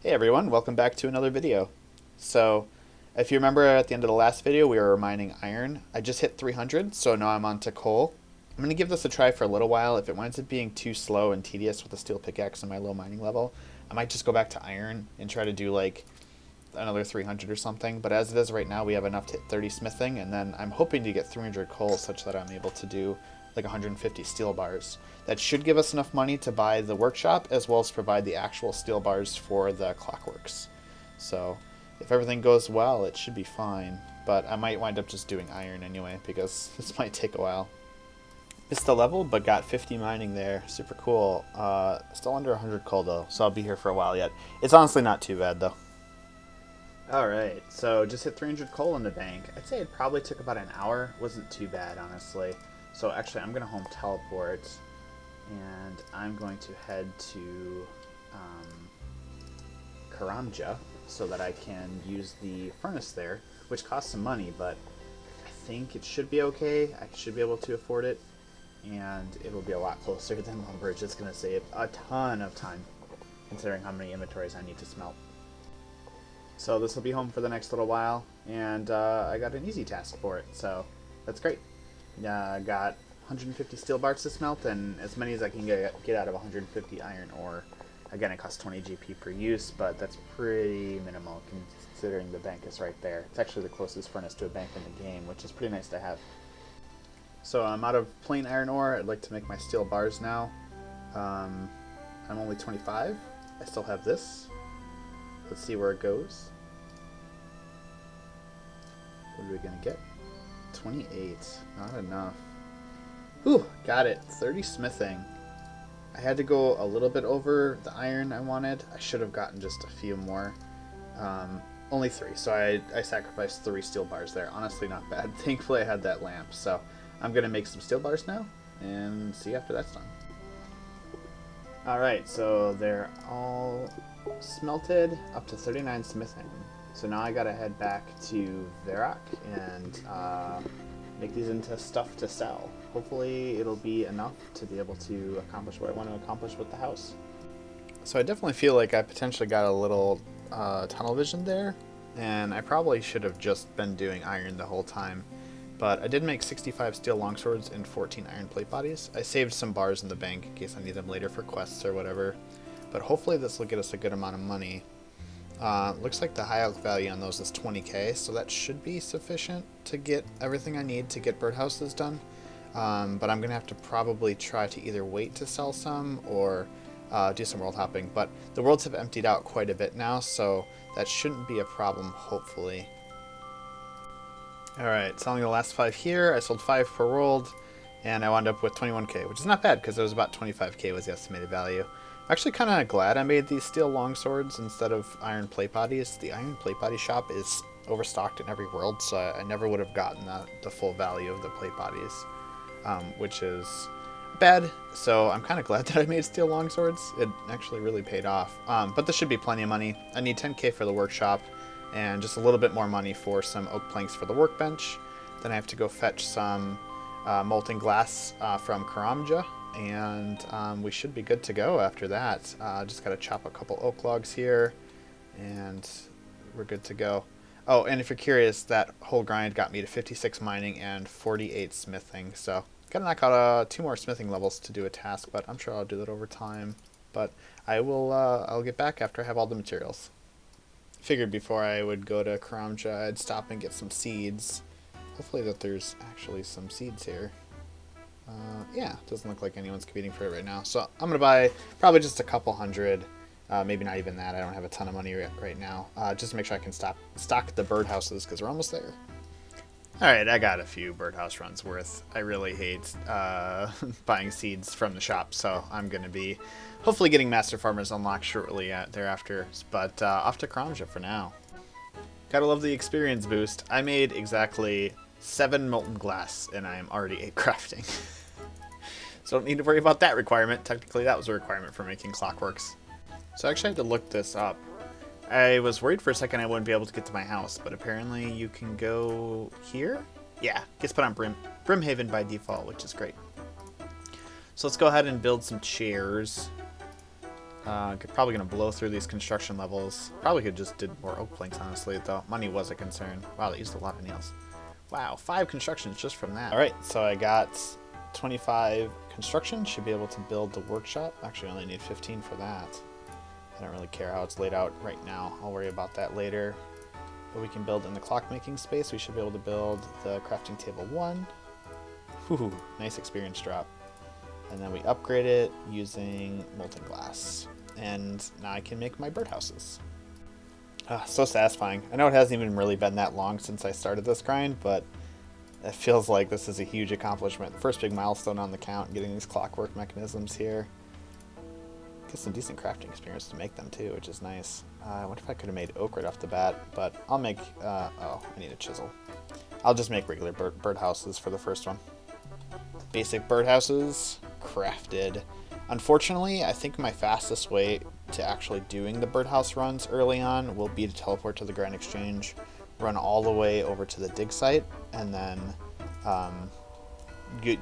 Hey everyone, welcome back to another video. So, if you remember at the end of the last video we were mining iron. I just hit 300, so now I'm on to coal. I'm going to give this a try for a little while. If it winds up being too slow and tedious with a steel pickaxe and my low mining level, I might just go back to iron and try to do like another 300 or something. But as it is right now, we have enough to hit 30 smithing, and then I'm hoping to get 300 coal such that I'm able to do like 150 steel bars. That should give us enough money to buy the workshop as well as provide the actual steel bars for the clockworks. So if everything goes well, it should be fine. But I might wind up just doing iron anyway because this might take a while. Missed the level, but got 50 mining there. Super cool. Still under 100 coal though, so I'll be here for a while yet. It's honestly not too bad though. Alright, so just hit 300 coal in the bank. I'd say it probably took about an hour. Wasn't too bad, honestly. So actually, I'm going to home teleport, and I'm going to head to Karamja so that I can use the furnace there, which costs some money, but I think it should be okay. I should be able to afford it, and it'll be a lot closer than Lumberge. It's going to save a ton of time, considering how many inventories I need to smelt. So this will be home for the next little while, and I got an easy task for it, so that's great. Got 150 steel bars to smelt, and as many as I can get out of 150 iron ore. Again, it costs 20 GP per use, but that's pretty minimal considering the bank is right there. It's actually the closest furnace to a bank in the game, which is pretty nice to have. So I'm out of plain iron ore. I'd like to make my steel bars now. I'm only 25. I still have this. Let's see where it goes. What are we going to get? 28. Not enough. Whew, got it. 30 smithing. I had to go a little bit over the iron I wanted. I should have gotten just a few more. Only 3, so I sacrificed 3 steel bars there. Honestly, not bad. Thankfully, I had that lamp. So I'm going to make some steel bars now and see after that's done. Alright, so they're all smelted up to 39 smithing. So now I gotta head back to Verak and make these into stuff to sell. Hopefully it'll be enough to be able to accomplish what I want to accomplish with the house. So I definitely feel like I potentially got a little tunnel vision there, and I probably should have just been doing iron the whole time. But I did make 65 steel longswords and 14 iron plate bodies. I saved some bars in the bank in case I need them later for quests or whatever. But hopefully this will get us a good amount of money. Looks like the high elk value on those is 20k, so that should be sufficient to get everything I need to get birdhouses done. But I'm going to have to probably try to either wait to sell some or do some world hopping. But the worlds have emptied out quite a bit now, so that shouldn't be a problem, hopefully. Alright, selling the last 5 here. I sold 5 per world, and I wound up with 21k, which is not bad because it was about 25k was the estimated value. I'm actually kind of glad I made these steel longswords instead of iron plate bodies. The iron plate body shop is overstocked in every world, so I never would have gotten the full value of the plate bodies, which is bad. So I'm kind of glad that I made steel longswords. It actually really paid off. But this should be plenty of money. I need 10k for the workshop and just a little bit more money for some oak planks for the workbench. Then I have to go fetch some molten glass from Karamja. And we should be good to go after that. Just gotta chop a couple oak logs here, and we're good to go. Oh, and if you're curious, that whole grind got me to 56 mining and 48 smithing. So gotta knock out 2 more smithing levels to do a task, but I'm sure I'll do that over time. But I'll get back after I have all the materials. Figured before I would go to Karamja, I'd stop and get some seeds. Hopefully that there's actually some seeds here. Yeah, doesn't look like anyone's competing for it right now. So I'm going to buy probably just a couple hundred, maybe not even that. I don't have a ton of money right now, just to make sure I can stock the birdhouses because we're almost there. Alright, I got a few birdhouse runs worth. I really hate buying seeds from the shop, so I'm going to be hopefully getting Master Farmers unlocked shortly thereafter. But off to Karamja for now. Gotta love the experience boost. I made exactly 7 molten glass, and I am already 8 crafting. So don't need to worry about that requirement. Technically, that was a requirement for making clockworks. So I actually had to look this up. I was worried for a second I wouldn't be able to get to my house, but apparently you can go here? Yeah, gets put on Brimhaven by default, which is great. So let's go ahead and build some chairs. Probably going to blow through these construction levels. Probably could just did more oak planks, honestly, though. Money was a concern. Wow, they used a lot of nails. Wow, 5 constructions just from that. All right, so I got 25 construction. Should be able to build the workshop. Actually, I only need 15 for that. I don't really care how it's laid out right now. I'll worry about that later. But we can build in the clockmaking space. We should be able to build the crafting table 1. Whew, nice experience drop. And then we upgrade it using Molten Glass. And now I can make my birdhouses. So satisfying. I know it hasn't even really been that long since I started this grind, but it feels like this is a huge accomplishment. The first big milestone on the count, getting these clockwork mechanisms here. Get some decent crafting experience to make them too, which is nice. I wonder if I could have made oak right off the bat, but I'll make, oh, I need a chisel. I'll just make regular birdhouses for the first one. Basic birdhouses, crafted. Unfortunately, I think my fastest way to actually doing the birdhouse runs early on will be to teleport to the Grand Exchange, run all the way over to the dig site, and then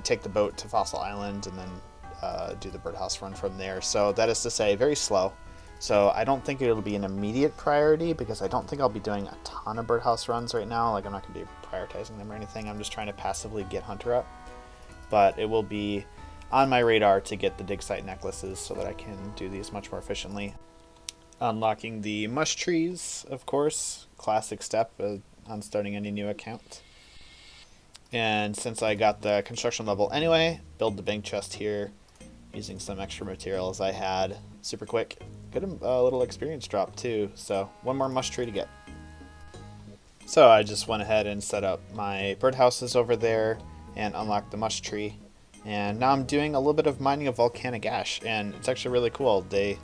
take the boat to Fossil Island, and then do the birdhouse run from there. So that is to say, very slow. So I don't think it'll be an immediate priority, because I don't think I'll be doing a ton of birdhouse runs right now. Like, I'm not going to be prioritizing them or anything. I'm just trying to passively get Hunter up. But it will be on my radar to get the dig site necklaces so that I can do these much more efficiently. Unlocking the mush trees, of course, classic step on starting any new account. And since I got the construction level anyway, build the bank chest here using some extra materials I had super quick. Get a little experience drop too, so one more mush tree to get. So I just went ahead and set up my birdhouses over there and unlocked the mush tree. And now I'm doing a little bit of mining of volcanic ash, and it's actually really cool. They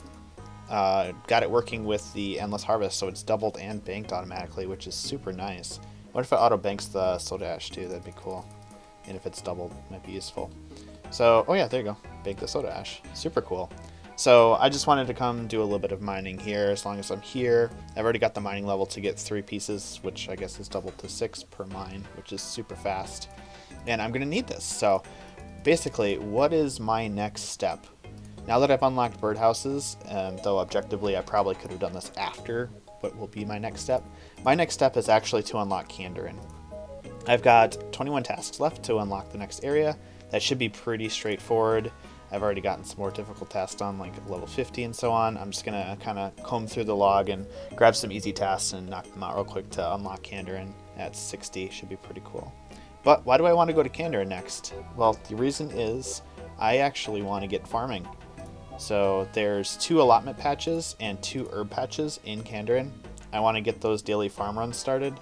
got it working with the endless harvest, so it's doubled and banked automatically, which is super nice. What if it auto banks the soda ash too? That'd be cool. And if it's doubled, it might be useful. So, oh yeah, there you go. Bank the soda ash. Super cool. So I just wanted to come do a little bit of mining here as long as I'm here. I've already got the mining level to get 3 pieces, which I guess is doubled to 6 per mine, which is super fast. And I'm going to need this. So basically, what is my next step? Now that I've unlocked birdhouses, though objectively I probably could have done this after what will be my next step. My next step is actually to unlock Kandarin. I've got 21 tasks left to unlock the next area. That should be pretty straightforward. I've already gotten some more difficult tasks done, like level 50 and so on. I'm just going to kind of comb through the log and grab some easy tasks and knock them out real quick to unlock Kandarin at 60. Should be pretty cool. But why do I want to go to Kandarin next? Well, the reason is I actually want to get farming. So there's 2 allotment patches and 2 herb patches in Kandarin. I want to get those daily farm runs started.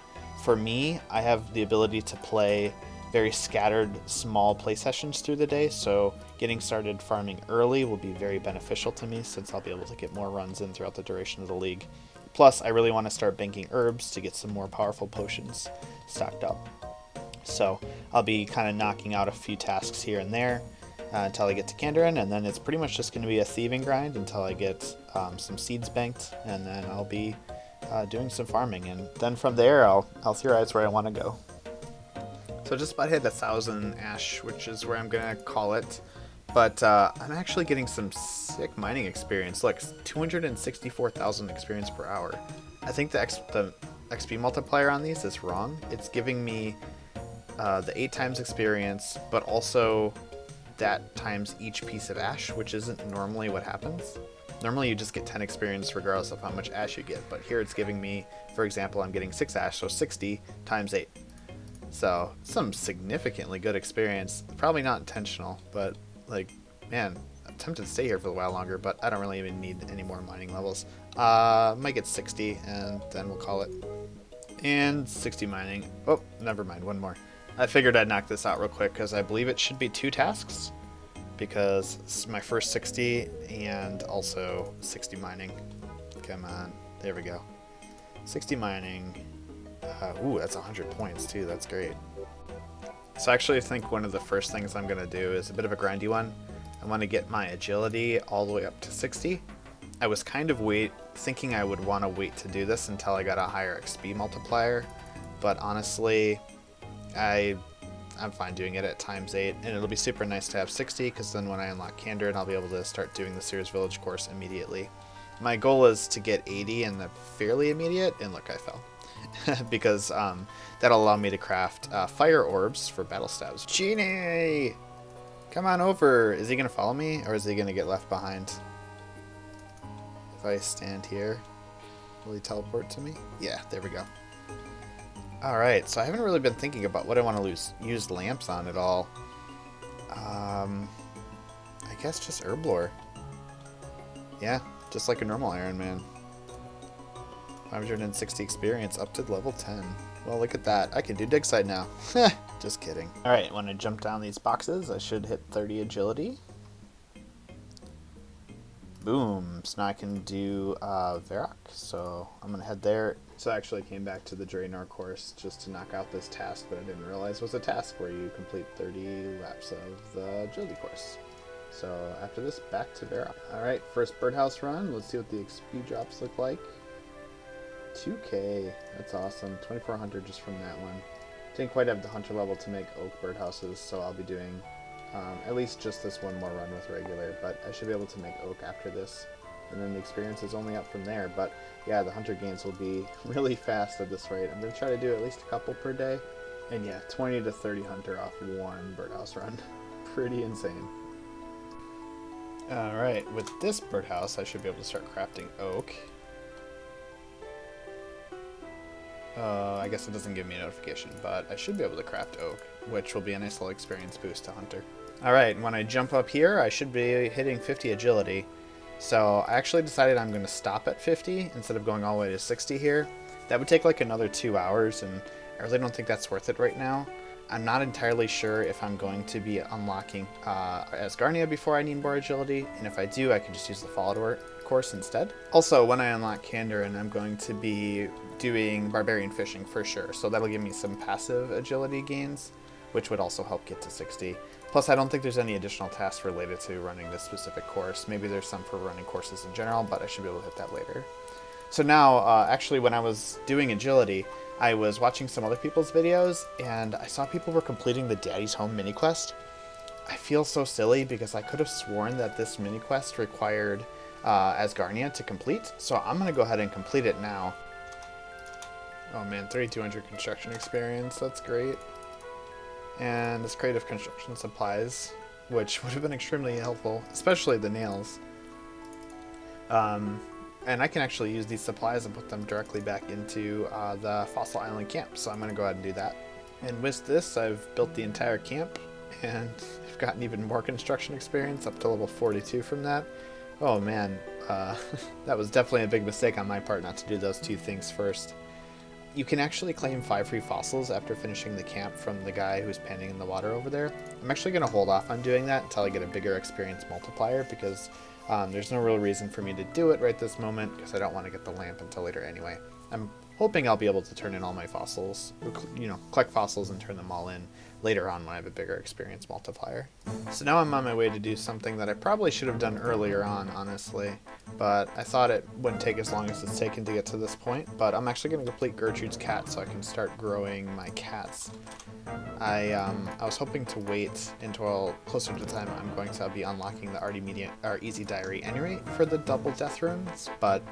For me, I have the ability to play very scattered small play sessions through the day, so getting started farming early will be very beneficial to me since I'll be able to get more runs in throughout the duration of the league. Plus, I really want to start banking herbs to get some more powerful potions stocked up. So I'll be kind of knocking out a few tasks here and there until I get to Kandarin, and then it's pretty much just going to be a thieving grind until I get some seeds banked, and then I'll be doing some farming, and then from there I'll theorize where I want to go. So just about hit 1,000 ash, which is where I'm going to call it. But I'm actually getting some sick mining experience. Look, 264,000 experience per hour. I think the XP multiplier on these is wrong. It's giving me the 8 times experience, but also that times each piece of ash, which isn't normally what happens. Normally you just get 10 experience regardless of how much ash you get. But here it's giving me, for example, I'm getting 6 ash, so 60 times 8. So, some significantly good experience. Probably not intentional, but, like, man, I'm tempted to stay here for a while longer, but I don't really even need any more mining levels. Might get 60, and then we'll call it. And 60 mining. Oh, never mind, one more. I figured I'd knock this out real quick, because I believe it should be 2 tasks, because it's my first 60, and also 60 mining. Come on, there we go. 60 mining. Ooh, that's 100 points too, that's great. So I actually think one of the first things I'm going to do is a bit of a grindy one. I want to get my agility all the way up to 60. I was kind of thinking I would want to wait to do this until I got a higher XP multiplier, but honestly, I I'm fine doing it at ×8, and it'll be super nice to have 60, because then when I unlock Kandarin, I'll be able to start doing the Sears Village course immediately. My goal is to get 80 in the fairly immediate, and look, I fell. Because that'll allow me to craft fire orbs for battle stabs. Genie! Come on over! Is he going to follow me, or is he going to get left behind? If I stand here, will he teleport to me? Yeah, there we go. Alright, so I haven't really been thinking about what I want to use lamps on at all. I guess just Herblore. Yeah, just like a normal Iron Man. 560 experience up to level 10. Well, look at that. I can do dig side now. Just kidding. Alright, when I jump down these boxes, I should hit 30 agility. Boom. So now I can do Varrock. So I'm going to head there. So I actually came back to the Draenor course just to knock out this task that I didn't realize was a task where you complete 30 laps of the agility course. So after this, back to Varrock. Alright, first birdhouse run. Let's see what the XP drops look like. 2k. That's awesome. 2400 just from that one. Didn't quite have the hunter level to make oak birdhouses, so I'll be doing at least just this one more run with regular, but I should be able to make oak after this. And then the experience is only up from there, but yeah, the hunter gains will be really fast at this rate. I'm going to try to do at least a couple per day. And yeah, 20 to 30 hunter off one birdhouse run. Pretty insane. Alright, with this birdhouse, I should be able to start crafting oak. I guess it doesn't give me a notification, but I should be able to craft oak, which will be a nice little experience boost to hunter. Alright, when I jump up here, I should be hitting 50 agility. So I actually decided I'm going to stop at 50 instead of going all the way to 60 here. That would take like another 2 hours, and I really don't think that's worth it right now. I'm not entirely sure if I'm going to be unlocking Asgarnia before I need more agility, and if I do, I can just use the follower course instead. Also, when I unlock Kandarin, I'm going to be doing barbarian fishing for sure, so that'll give me some passive agility gains, which would also help get to 60. Plus, I don't think there's any additional tasks related to running this specific course. Maybe there's some for running courses in general, but I should be able to hit that later. So now, actually, when I was doing agility, I was watching some other people's videos, and I saw people were completing the Daddy's Home mini quest. I feel so silly because I could have sworn that this mini quest required Asgarnia to complete, so I'm going to go ahead and complete it now. Oh man, 3,200 construction experience, that's great. And this crate of construction supplies, which would have been extremely helpful, especially the nails. And I can actually use these supplies and put them directly back into the Fossil Island camp, so I'm going to go ahead and do that. And with this, I've built the entire camp, and I've gotten even more construction experience, up to level 42 from that. Oh man, that was definitely a big mistake on my part not to do those two things first. You can actually claim 5 free fossils after finishing the camp from the guy who's panning in the water over there. I'm actually going to hold off on doing that until I get a bigger experience multiplier, because there's no real reason for me to do it right this moment, because I don't want to get the lamp until later anyway. I'm hoping I'll be able to turn in all my fossils, you know, collect fossils and turn them all in later on when I have a bigger experience multiplier. So now I'm on my way to do something that I probably should have done earlier on, honestly, but I thought it wouldn't take as long as it's taken to get to this point. But I'm actually going to complete Gertrudes Cat so I can start growing my cats. I was hoping to wait until closer to the time I'm going to be unlocking the Easy Diary anyway for the double death runes, but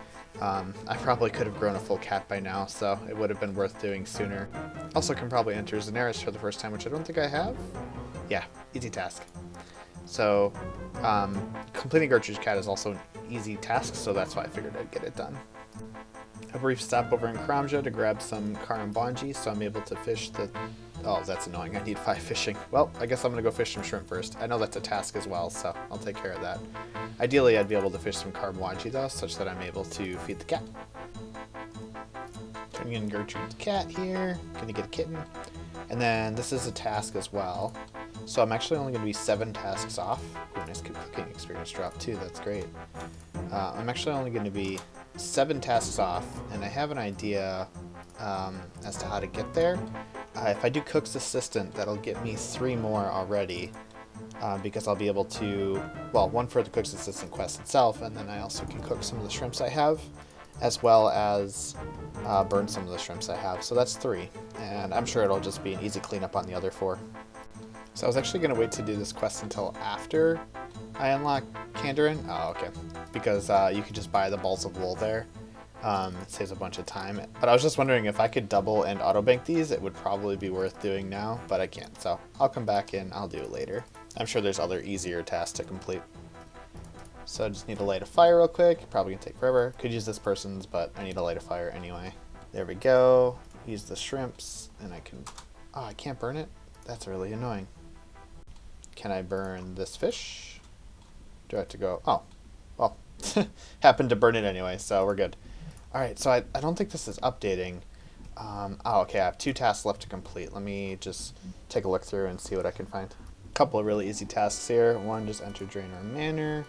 I probably could have grown a full cat by now, so it would have been worth doing sooner. Also can probably enter Daenerys for the first time, which I don't think I have. Yeah, easy task. So completing Gertrude's Cat is also an easy task, so that's why I figured I'd get it done. A brief stop over in Kramja to grab some Karambanji, so I'm able to fish the... Oh, that's annoying. I need 5 fishing. Well, I guess I'm going to go fish some shrimp first. I know that's a task as well, so I'll take care of that. Ideally, I'd be able to fish some Karambanji, though, such that I'm able to feed the cat. Turning in Gertrude's Cat here. Going to get a kitten. And then this is a task as well. So I'm actually only going to be 7 tasks off. Ooh, nice cooking experience drop, too. That's great. I'm actually only going to be 7 tasks off, and I have an idea as to how to get there. If I do Cook's Assistant, that'll get me 3 more already, because I'll be able to, well, 1 for the Cook's Assistant quest itself, and then I also can cook some of the shrimps I have, as well as burn some of the shrimps I have. So that's 3, and I'm sure it'll just be an easy cleanup on the other 4. So I was actually going to wait to do this quest until after I unlock Kandarin. Oh, okay. Because you could just buy the balls of wool there. It saves a bunch of time. But I was just wondering if I could double and auto-bank these, it would probably be worth doing now, but I can't. So I'll come back and I'll do it later. I'm sure there's other easier tasks to complete. So I just need to light a fire real quick. Probably gonna take forever. Could use this person's, but I need to light a fire anyway. There we go. Use the shrimps, and I can... Oh, I can't burn it? That's really annoying. Can I burn this fish? Do I have to go... Oh, well, happened to burn it anyway, so we're good. Alright, so I don't think this is updating. Oh, okay, I have 2 tasks left to complete. Let me just take a look through and see what I can find. A couple of really easy tasks here. One, just enter Draenor Manor.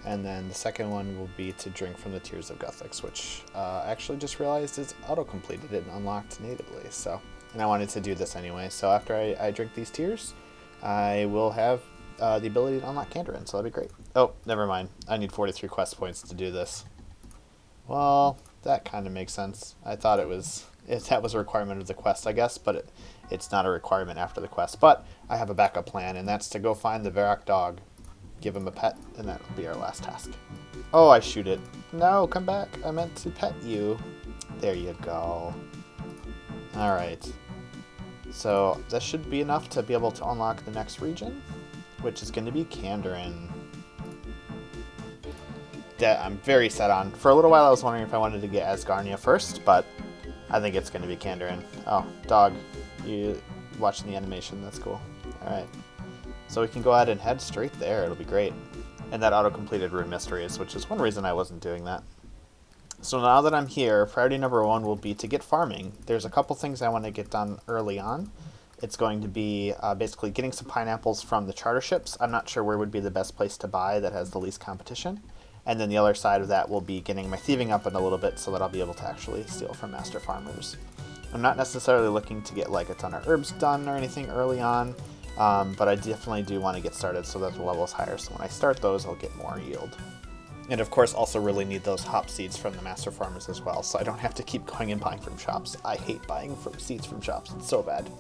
And then the second one will be to drink from the Tears of Guthix, which I actually just realized is auto-completed and unlocked natively. So, and I wanted to do this anyway. So after I drink these tears, I will have the ability to unlock Kandarin, so that'd be great. Oh, never mind. I need 43 quest points to do this. Well, that kind of makes sense. I thought that was a requirement of the quest, I guess, but it's not a requirement after the quest. But I have a backup plan, and that's to go find the Varrock dog, give him a pet, and that'll be our last task. Oh, I shoot it. No, come back. I meant to pet you. There you go. Alright. So this should be enough to be able to unlock the next region, which is going to be Kandarin. That I'm very set on. For a little while I was wondering if I wanted to get Asgarnia first, but I think it's going to be Kandarin. Oh, dog. You watching the animation. That's cool. Alright. So we can go ahead and head straight there. It'll be great. And that auto-completed Rune Mysteries, which is one reason I wasn't doing that. So now that I'm here, priority number 1 will be to get farming. There's a couple things I want to get done early on. It's going to be basically getting some pineapples from the charter ships. I'm not sure where would be the best place to buy that has the least competition. And then the other side of that will be getting my thieving up in a little bit so that I'll be able to actually steal from master farmers. I'm not necessarily looking to get like a ton of herbs done or anything early on. But I definitely do want to get started so that the level is higher, so when I start those I'll get more yield. And of course also really need those hop seeds from the master farmers as well, so I don't have to keep going and buying from shops. I hate buying seeds from shops, it's so bad.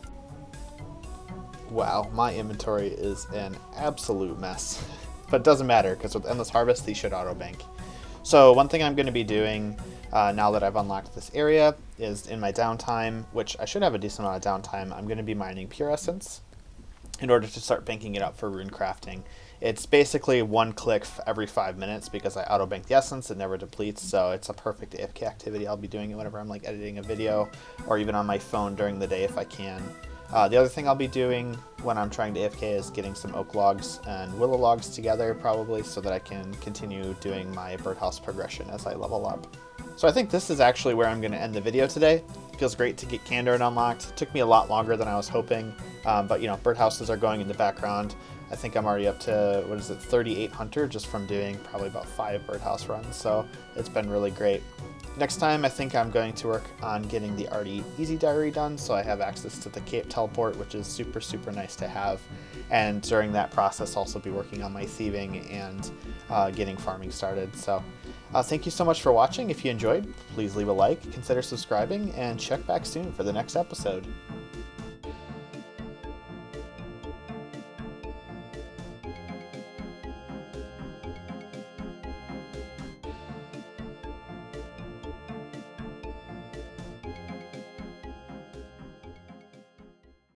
Wow, my inventory is an absolute mess. But it doesn't matter, because with Endless Harvest these should auto-bank. So one thing I'm going to be doing now that I've unlocked this area is in my downtime, which I should have a decent amount of downtime, I'm going to be mining Pure Essence in order to start banking it up for rune crafting. It's basically 1 click every 5 minutes because I auto-bank the essence, it never depletes, so it's a perfect AFK activity. I'll be doing it whenever I'm like editing a video or even on my phone during the day if I can. The other thing I'll be doing when I'm trying to AFK is getting some oak logs and willow logs together probably so that I can continue doing my birdhouse progression as I level up. So I think this is actually where I'm going to end the video today. It feels great to get Kandarin unlocked. It took me a lot longer than I was hoping, but you know, birdhouses are going in the background. I think I'm already up to, 38 hunter just from doing probably about 5 birdhouse runs, so it's been really great. Next time I think I'm going to work on getting the Artie Easy Diary done so I have access to the Cape Teleport, which is super nice to have. And during that process also be working on my thieving and getting farming started. So thank you so much for watching. If you enjoyed, please leave a like, consider subscribing, and check back soon for the next episode.